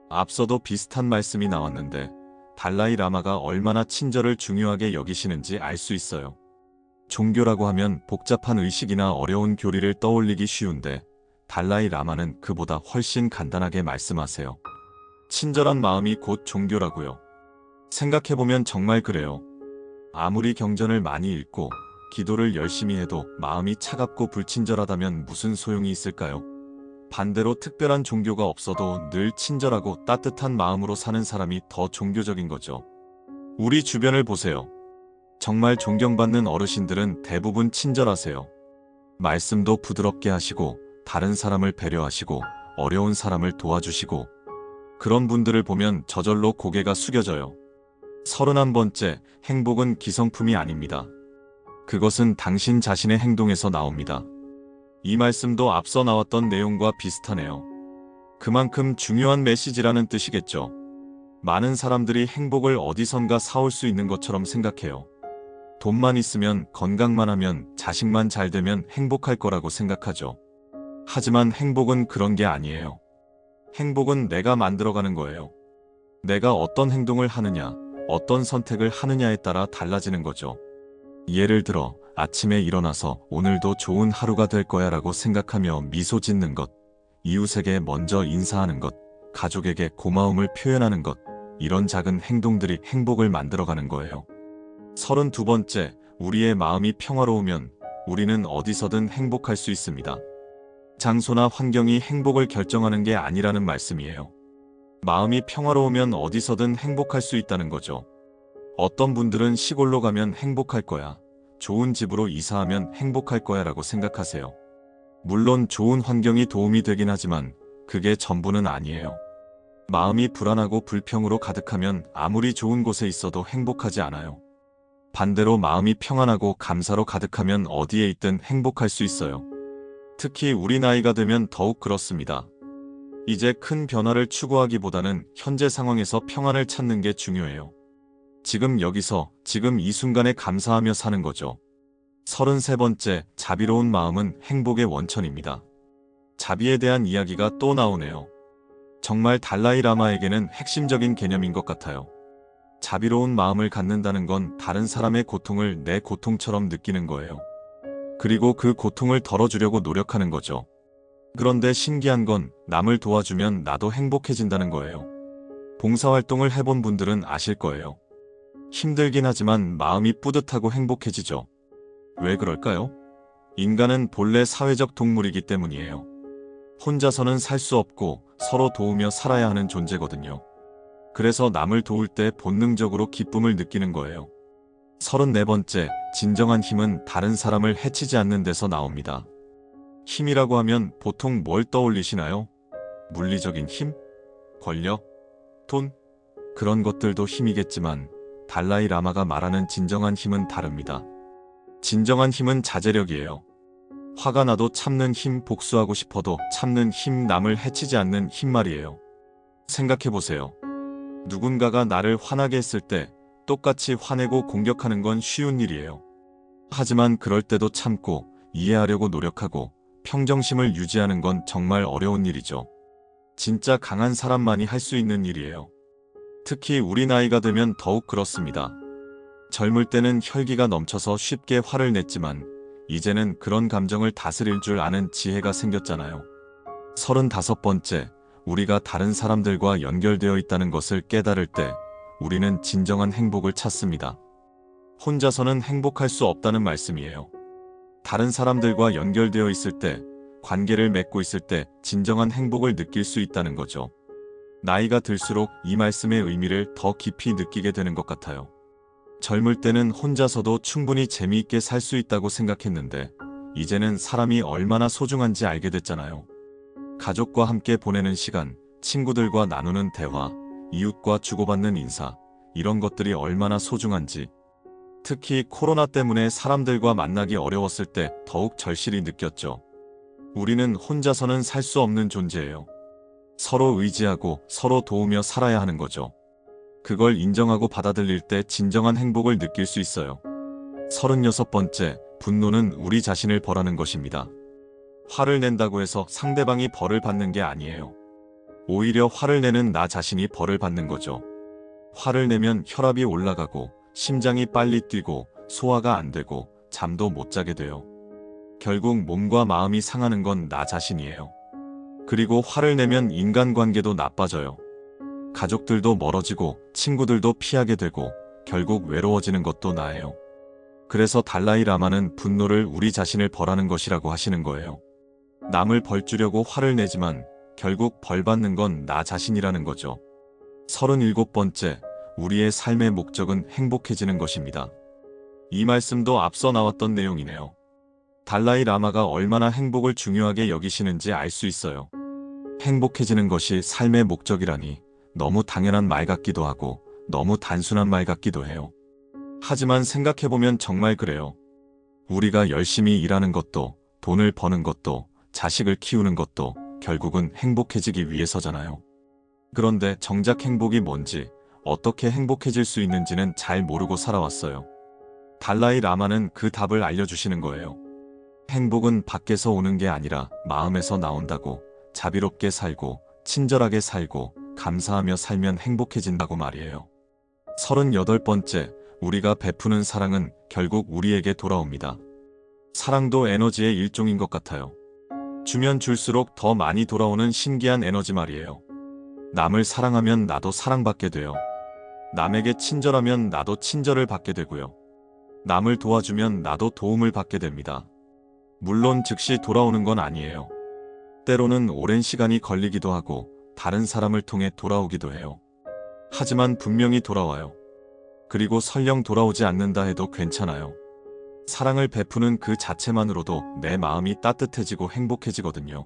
앞서도 비슷한 말씀이 나왔는데 달라이 라마가 얼마나 친절을 중요하게 여기시는지 알 수 있어요. 종교라고 하면 복잡한 의식이나 어려운 교리를 떠올리기 쉬운데 달라이 라마는 그보다 훨씬 간단하게 말씀하세요. 친절한 마음이 곧 종교라고요. 생각해보면 정말 그래요. 아무리 경전을 많이 읽고 기도를 열심히 해도 마음이 차갑고 불친절하다면 무슨 소용이 있을까요? 반대로 특별한 종교가 없어도 늘 친절하고 따뜻한 마음으로 사는 사람이 더 종교적인 거죠. 우리 주변을 보세요. 정말 존경받는 어르신들은 대부분 친절하세요. 말씀도 부드럽게 하시고 다른 사람을 배려하시고 어려운 사람을 도와주시고 그런 분들을 보면 저절로 고개가 숙여져요. 31번째, 행복은 기성품이 아닙니다. 그것은 당신 자신의 행동에서 나옵니다. 이 말씀도 앞서 나왔던 내용과 비슷하네요. 그만큼 중요한 메시지라는 뜻이겠죠. 많은 사람들이 행복을 어디선가 사올 수 있는 것처럼 생각해요. 돈만 있으면, 건강만 하면, 자식만 잘 되면 행복할 거라고 생각하죠. 하지만 행복은 그런 게 아니에요. 행복은 내가 만들어가는 거예요. 내가 어떤 행동을 하느냐, 어떤 선택을 하느냐에 따라 달라지는 거죠. 예를 들어 아침에 일어나서 오늘도 좋은 하루가 될 거야 라고 생각하며 미소 짓는 것, 이웃에게 먼저 인사하는 것, 가족에게 고마움을 표현하는 것, 이런 작은 행동들이 행복을 만들어가는 거예요. 32번째, 우리의 마음이 평화로우면 우리는 어디서든 행복할 수 있습니다. 장소나 환경이 행복을 결정하는 게 아니라는 말씀이에요. 마음이 평화로우면 어디서든 행복할 수 있다는 거죠. 어떤 분들은 시골로 가면 행복할 거야, 좋은 집으로 이사하면 행복할 거야 라고 생각하세요. 물론 좋은 환경이 도움이 되긴 하지만 그게 전부는 아니에요. 마음이 불안하고 불평으로 가득하면 아무리 좋은 곳에 있어도 행복하지 않아요. 반대로 마음이 평안하고 감사로 가득하면 어디에 있든 행복할 수 있어요. 특히 우리 나이가 되면 더욱 그렇습니다. 이제 큰 변화를 추구하기보다는 현재 상황에서 평안을 찾는 게 중요해요. 지금 여기서, 지금 이 순간에 감사하며 사는 거죠. 33번째, 자비로운 마음은 행복의 원천입니다. 자비에 대한 이야기가 또 나오네요. 정말 달라이 라마에게는 핵심적인 개념인 것 같아요. 자비로운 마음을 갖는다는 건 다른 사람의 고통을 내 고통처럼 느끼는 거예요. 그리고 그 고통을 덜어주려고 노력하는 거죠. 그런데 신기한 건 남을 도와주면 나도 행복해진다는 거예요. 봉사활동을 해본 분들은 아실 거예요. 힘들긴 하지만 마음이 뿌듯하고 행복해지죠. 왜 그럴까요? 인간은 본래 사회적 동물이기 때문이에요. 혼자서는 살 수 없고 서로 도우며 살아야 하는 존재거든요. 그래서 남을 도울 때 본능적으로 기쁨을 느끼는 거예요. 34번째, 진정한 힘은 다른 사람을 해치지 않는 데서 나옵니다. 힘이라고 하면 보통 뭘 떠올리시나요? 물리적인 힘? 권력? 돈? 그런 것들도 힘이겠지만 달라이 라마가 말하는 진정한 힘은 다릅니다. 진정한 힘은 자제력이에요. 화가 나도 참는 힘, 복수하고 싶어도 참는 힘, 남을 해치지 않는 힘 말이에요. 생각해보세요. 누군가가 나를 화나게 했을 때 똑같이 화내고 공격하는 건 쉬운 일이에요. 하지만 그럴 때도 참고 이해하려고 노력하고 평정심을 유지하는 건 정말 어려운 일이죠. 진짜 강한 사람만이 할 수 있는 일이에요. 특히 우리 나이가 되면 더욱 그렇습니다. 젊을 때는 혈기가 넘쳐서 쉽게 화를 냈지만 이제는 그런 감정을 다스릴 줄 아는 지혜가 생겼잖아요. 35번째, 우리가 다른 사람들과 연결되어 있다는 것을 깨달을 때 우리는 진정한 행복을 찾습니다. 혼자서는 행복할 수 없다는 말씀이에요. 다른 사람들과 연결되어 있을 때, 관계를 맺고 있을 때 진정한 행복을 느낄 수 있다는 거죠. 나이가 들수록 이 말씀의 의미를 더 깊이 느끼게 되는 것 같아요. 젊을 때는 혼자서도 충분히 재미있게 살 수 있다고 생각했는데 이제는 사람이 얼마나 소중한지 알게 됐잖아요. 가족과 함께 보내는 시간, 친구들과 나누는 대화, 이웃과 주고받는 인사, 이런 것들이 얼마나 소중한지. 특히 코로나 때문에 사람들과 만나기 어려웠을 때 더욱 절실히 느꼈죠. 우리는 혼자서는 살 수 없는 존재예요. 서로 의지하고 서로 도우며 살아야 하는 거죠. 그걸 인정하고 받아들일 때 진정한 행복을 느낄 수 있어요. 36번째, 분노는 우리 자신을 벌하는 것입니다. 화를 낸다고 해서 상대방이 벌을 받는 게 아니에요. 오히려 화를 내는 나 자신이 벌을 받는 거죠. 화를 내면 혈압이 올라가고 심장이 빨리 뛰고 소화가 안 되고 잠도 못 자게 돼요. 결국 몸과 마음이 상하는 건 나 자신이에요. 그리고 화를 내면 인간관계도 나빠져요. 가족들도 멀어지고 친구들도 피하게 되고 결국 외로워지는 것도 나예요. 그래서 달라이 라마는 분노를 우리 자신을 벌하는 것이라고 하시는 거예요. 남을 벌주려고 화를 내지만 결국 벌받는 건 나 자신이라는 거죠. 37번째, 우리의 삶의 목적은 행복해지는 것입니다. 이 말씀도 앞서 나왔던 내용이네요. 달라이 라마가 얼마나 행복을 중요하게 여기시는지 알 수 있어요. 행복해지는 것이 삶의 목적이라니 너무 당연한 말 같기도 하고 너무 단순한 말 같기도 해요. 하지만 생각해보면 정말 그래요. 우리가 열심히 일하는 것도, 돈을 버는 것도, 자식을 키우는 것도 결국은 행복해지기 위해서잖아요. 그런데 정작 행복이 뭔지, 어떻게 행복해질 수 있는지는 잘 모르고 살아왔어요. 달라이 라마는 그 답을 알려주시는 거예요. 행복은 밖에서 오는 게 아니라 마음에서 나온다고, 자비롭게 살고, 친절하게 살고, 감사하며 살면 행복해진다고 말이에요. 38번째, 우리가 베푸는 사랑은 결국 우리에게 돌아옵니다. 사랑도 에너지의 일종인 것 같아요. 주면 줄수록 더 많이 돌아오는 신기한 에너지 말이에요. 남을 사랑하면 나도 사랑받게 돼요. 남에게 친절하면 나도 친절을 받게 되고요. 남을 도와주면 나도 도움을 받게 됩니다. 물론 즉시 돌아오는 건 아니에요. 때로는 오랜 시간이 걸리기도 하고 다른 사람을 통해 돌아오기도 해요. 하지만 분명히 돌아와요. 그리고 설령 돌아오지 않는다 해도 괜찮아요. 사랑을 베푸는 그 자체만으로도 내 마음이 따뜻해지고 행복해지거든요.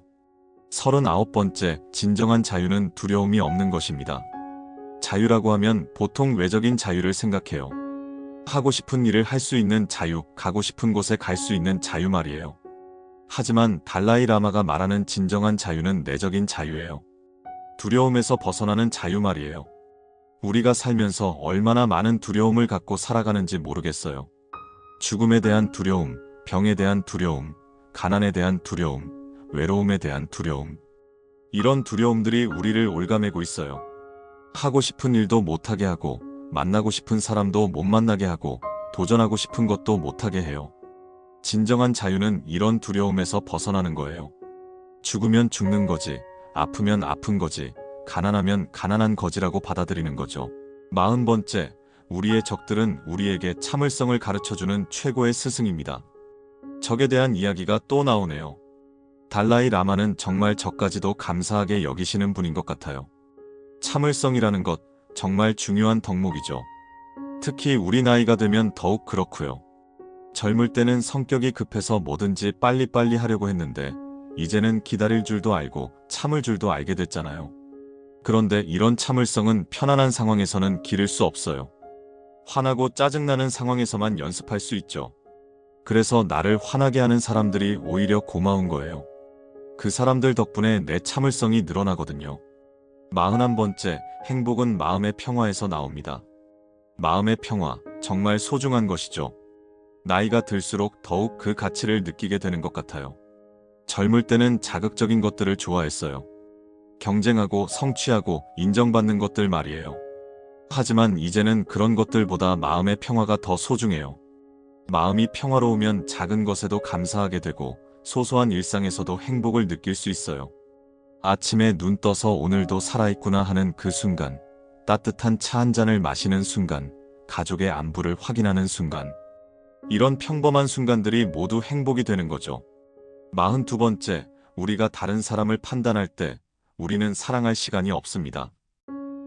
39번째, 진정한 자유는 두려움이 없는 것입니다. 자유라고 하면 보통 외적인 자유를 생각해요. 하고 싶은 일을 할 수 있는 자유, 가고 싶은 곳에 갈 수 있는 자유 말이에요. 하지만 달라이 라마가 말하는 진정한 자유는 내적인 자유예요. 두려움에서 벗어나는 자유 말이에요. 우리가 살면서 얼마나 많은 두려움을 갖고 살아가는지 모르겠어요. 죽음에 대한 두려움, 병에 대한 두려움, 가난에 대한 두려움, 외로움에 대한 두려움. 이런 두려움들이 우리를 올가매고 있어요. 하고 싶은 일도 못하게 하고, 만나고 싶은 사람도 못 만나게 하고, 도전하고 싶은 것도 못하게 해요. 진정한 자유는 이런 두려움에서 벗어나는 거예요. 죽으면 죽는 거지, 아프면 아픈 거지, 가난하면 가난한 거지라고 받아들이는 거죠. 40번째, 우리의 적들은 우리에게 참을성을 가르쳐주는 최고의 스승입니다. 적에 대한 이야기가 또 나오네요. 달라이 라마는 정말 적까지도 감사하게 여기시는 분인 것 같아요. 참을성이라는 것 정말 중요한 덕목이죠. 특히 우리 나이가 되면 더욱 그렇고요. 젊을 때는 성격이 급해서 뭐든지 빨리빨리 하려고 했는데 이제는 기다릴 줄도 알고 참을 줄도 알게 됐잖아요. 그런데 이런 참을성은 편안한 상황에서는 기를 수 없어요. 화나고 짜증나는 상황에서만 연습할 수 있죠. 그래서 나를 화나게 하는 사람들이 오히려 고마운 거예요. 그 사람들 덕분에 내 참을성이 늘어나거든요. 41번째, 행복은 마음의 평화에서 나옵니다. 마음의 평화, 정말 소중한 것이죠. 나이가 들수록 더욱 그 가치를 느끼게 되는 것 같아요. 젊을 때는 자극적인 것들을 좋아했어요. 경쟁하고 성취하고 인정받는 것들 말이에요. 하지만 이제는 그런 것들보다 마음의 평화가 더 소중해요. 마음이 평화로우면 작은 것에도 감사하게 되고 소소한 일상에서도 행복을 느낄 수 있어요. 아침에 눈 떠서 오늘도 살아있구나 하는 그 순간, 따뜻한 차 한 잔을 마시는 순간, 가족의 안부를 확인하는 순간. 이런 평범한 순간들이 모두 행복이 되는 거죠. 42번째, 우리가 다른 사람을 판단할 때 우리는 사랑할 시간이 없습니다.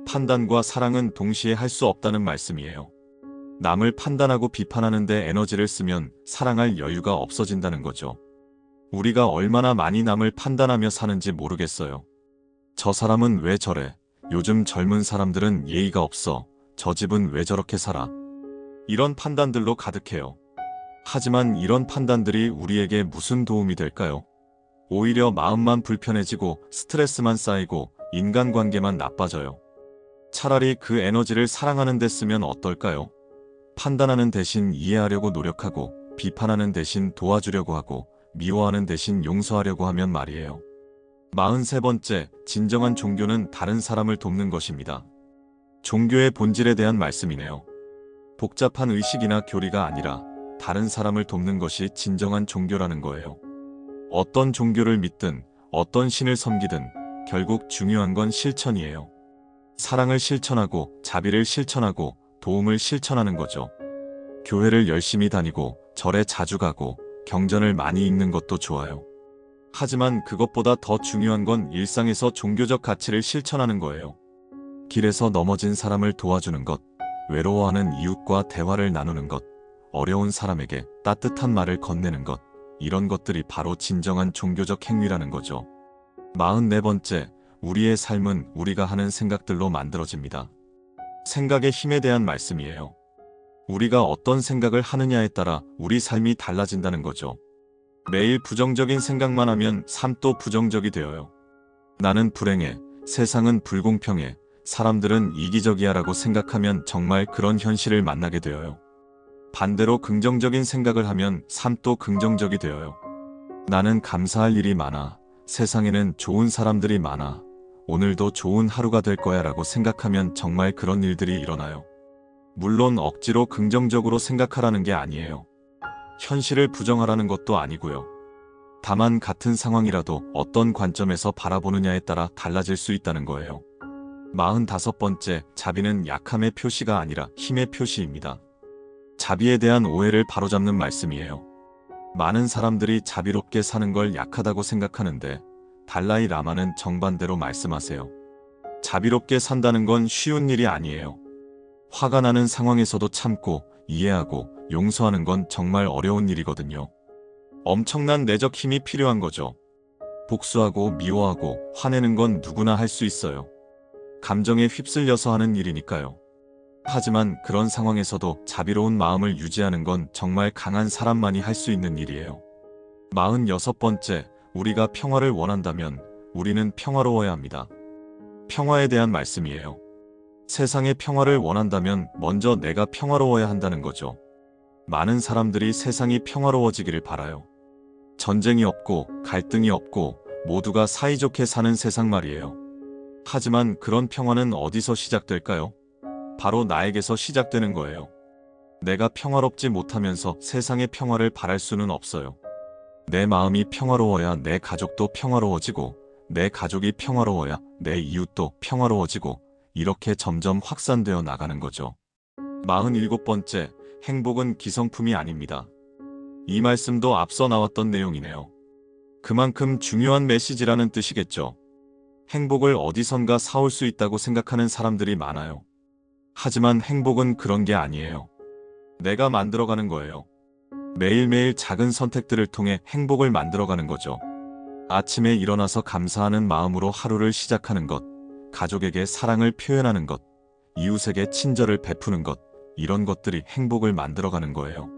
판단과 사랑은 동시에 할 수 없다는 말씀이에요. 남을 판단하고 비판하는데 에너지를 쓰면 사랑할 여유가 없어진다는 거죠. 우리가 얼마나 많이 남을 판단하며 사는지 모르겠어요. 저 사람은 왜 저래? 요즘 젊은 사람들은 예의가 없어. 저 집은 왜 저렇게 살아? 이런 판단들로 가득해요. 하지만 이런 판단들이 우리에게 무슨 도움이 될까요? 오히려 마음만 불편해지고 스트레스만 쌓이고 인간관계만 나빠져요. 차라리 그 에너지를 사랑하는 데 쓰면 어떨까요? 판단하는 대신 이해하려고 노력하고, 비판하는 대신 도와주려고 하고, 미워하는 대신 용서하려고 하면 말이에요. 43번째, 진정한 종교는 다른 사람을 돕는 것입니다. 종교의 본질에 대한 말씀이네요. 복잡한 의식이나 교리가 아니라 다른 사람을 돕는 것이 진정한 종교라는 거예요. 어떤 종교를 믿든 어떤 신을 섬기든 결국 중요한 건 실천이에요. 사랑을 실천하고 자비를 실천하고 도움을 실천하는 거죠. 교회를 열심히 다니고 절에 자주 가고 경전을 많이 읽는 것도 좋아요. 하지만 그것보다 더 중요한 건 일상에서 종교적 가치를 실천하는 거예요. 길에서 넘어진 사람을 도와주는 것, 외로워하는 이웃과 대화를 나누는 것, 어려운 사람에게 따뜻한 말을 건네는 것, 이런 것들이 바로 진정한 종교적 행위라는 거죠. 44번째, 우리의 삶은 우리가 하는 생각들로 만들어집니다. 생각의 힘에 대한 말씀이에요. 우리가 어떤 생각을 하느냐에 따라 우리 삶이 달라진다는 거죠. 매일 부정적인 생각만 하면 삶도 부정적이 되어요. 나는 불행해, 세상은 불공평해, 사람들은 이기적이야 라고 생각하면 정말 그런 현실을 만나게 되어요. 반대로 긍정적인 생각을 하면 삶도 긍정적이 되어요. 나는 감사할 일이 많아, 세상에는 좋은 사람들이 많아, 오늘도 좋은 하루가 될 거야 라고 생각하면 정말 그런 일들이 일어나요. 물론 억지로 긍정적으로 생각하라는 게 아니에요. 현실을 부정하라는 것도 아니고요. 다만 같은 상황이라도 어떤 관점에서 바라보느냐에 따라 달라질 수 있다는 거예요. 45번째, 자비는 약함의 표시가 아니라 힘의 표시입니다. 자비에 대한 오해를 바로잡는 말씀이에요. 많은 사람들이 자비롭게 사는 걸 약하다고 생각하는데 달라이 라마는 정반대로 말씀하세요. 자비롭게 산다는 건 쉬운 일이 아니에요. 화가 나는 상황에서도 참고 이해하고 용서하는 건 정말 어려운 일이거든요. 엄청난 내적 힘이 필요한 거죠. 복수하고 미워하고 화내는 건 누구나 할 수 있어요. 감정에 휩쓸려서 하는 일이니까요. 하지만 그런 상황에서도 자비로운 마음을 유지하는 건 정말 강한 사람만이 할 수 있는 일이에요. 46번째, 우리가 평화를 원한다면 우리는 평화로워야 합니다. 평화에 대한 말씀이에요. 세상의 평화를 원한다면 먼저 내가 평화로워야 한다는 거죠. 많은 사람들이 세상이 평화로워지기를 바라요. 전쟁이 없고 갈등이 없고 모두가 사이좋게 사는 세상 말이에요. 하지만 그런 평화는 어디서 시작될까요? 바로 나에게서 시작되는 거예요. 내가 평화롭지 못하면서 세상의 평화를 바랄 수는 없어요. 내 마음이 평화로워야 내 가족도 평화로워지고 내 가족이 평화로워야 내 이웃도 평화로워지고 이렇게 점점 확산되어 나가는 거죠. 47번째, 행복은 기성품이 아닙니다. 이 말씀도 앞서 나왔던 내용이네요. 그만큼 중요한 메시지라는 뜻이겠죠. 행복을 어디선가 사올 수 있다고 생각하는 사람들이 많아요. 하지만 행복은 그런 게 아니에요. 내가 만들어가는 거예요. 매일매일 작은 선택들을 통해 행복을 만들어가는 거죠. 아침에 일어나서 감사하는 마음으로 하루를 시작하는 것, 가족에게 사랑을 표현하는 것, 이웃에게 친절을 베푸는 것, 이런 것들이 행복을 만들어가는 거예요.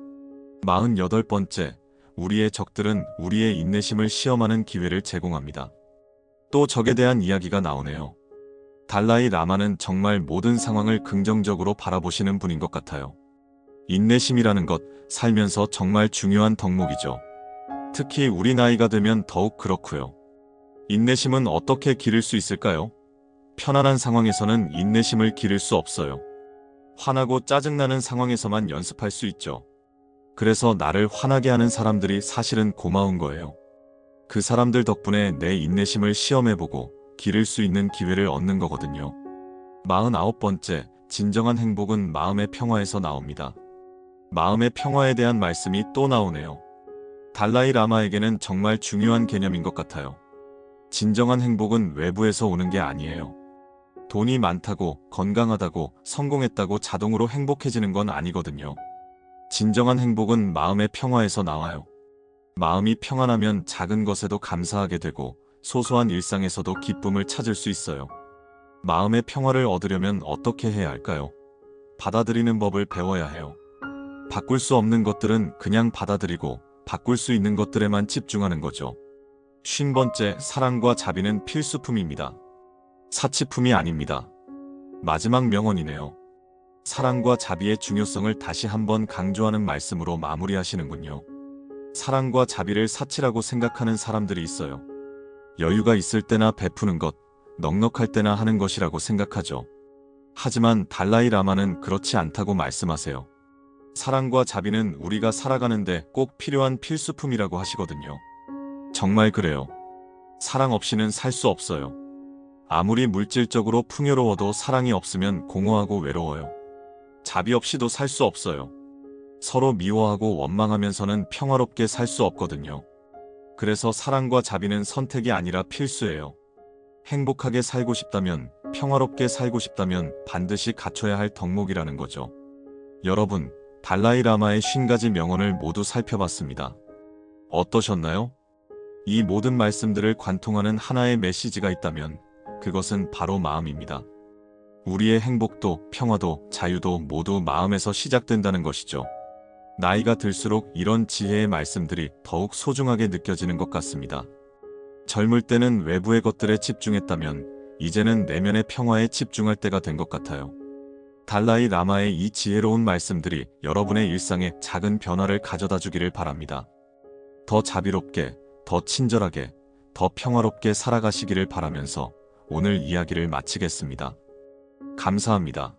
48번째, 우리의 적들은 우리의 인내심을 시험하는 기회를 제공합니다. 또 적에 대한 이야기가 나오네요. 달라이 라마는 정말 모든 상황을 긍정적으로 바라보시는 분인 것 같아요. 인내심이라는 것, 살면서 정말 중요한 덕목이죠. 특히 우리 나이가 되면 더욱 그렇고요. 인내심은 어떻게 기를 수 있을까요? 편안한 상황에서는 인내심을 기를 수 없어요. 화나고 짜증나는 상황에서만 연습할 수 있죠. 그래서 나를 화나게 하는 사람들이 사실은 고마운 거예요. 그 사람들 덕분에 내 인내심을 시험해보고 기를 수 있는 기회를 얻는 거거든요. 49번째, 진정한 행복은 마음의 평화에서 나옵니다. 마음의 평화에 대한 말씀이 또 나오네요. 달라이 라마에게는 정말 중요한 개념인 것 같아요. 진정한 행복은 외부에서 오는 게 아니에요. 돈이 많다고, 건강하다고, 성공했다고 자동으로 행복해지는 건 아니거든요. 진정한 행복은 마음의 평화에서 나와요. 마음이 평안하면 작은 것에도 감사하게 되고 소소한 일상에서도 기쁨을 찾을 수 있어요. 마음의 평화를 얻으려면 어떻게 해야 할까요? 받아들이는 법을 배워야 해요. 바꿀 수 없는 것들은 그냥 받아들이고 바꿀 수 있는 것들에만 집중하는 거죠. 50번째, 사랑과 자비는 필수품입니다. 사치품이 아닙니다. 마지막 명언이네요. 사랑과 자비의 중요성을 다시 한번 강조하는 말씀으로 마무리하시는군요. 사랑과 자비를 사치라고 생각하는 사람들이 있어요. 여유가 있을 때나 베푸는 것, 넉넉할 때나 하는 것이라고 생각하죠. 하지만 달라이 라마는 그렇지 않다고 말씀하세요. 사랑과 자비는 우리가 살아가는데 꼭 필요한 필수품이라고 하시거든요. 정말 그래요. 사랑 없이는 살 수 없어요. 아무리 물질적으로 풍요로워도 사랑이 없으면 공허하고 외로워요. 자비 없이도 살 수 없어요. 서로 미워하고 원망하면서는 평화롭게 살 수 없거든요. 그래서 사랑과 자비는 선택이 아니라 필수예요. 행복하게 살고 싶다면, 평화롭게 살고 싶다면 반드시 갖춰야 할 덕목이라는 거죠. 여러분, 달라이 라마의 50가지 명언을 모두 살펴봤습니다. 어떠셨나요? 이 모든 말씀들을 관통하는 하나의 메시지가 있다면 그것은 바로 마음입니다. 우리의 행복도 평화도 자유도 모두 마음에서 시작된다는 것이죠. 나이가 들수록 이런 지혜의 말씀들이 더욱 소중하게 느껴지는 것 같습니다. 젊을 때는 외부의 것들에 집중했다면 이제는 내면의 평화에 집중할 때가 된 것 같아요. 달라이 라마의 이 지혜로운 말씀들이 여러분의 일상에 작은 변화를 가져다 주기를 바랍니다. 더 자비롭게, 더 친절하게, 더 평화롭게 살아가시기를 바라면서 오늘 이야기를 마치겠습니다. 감사합니다.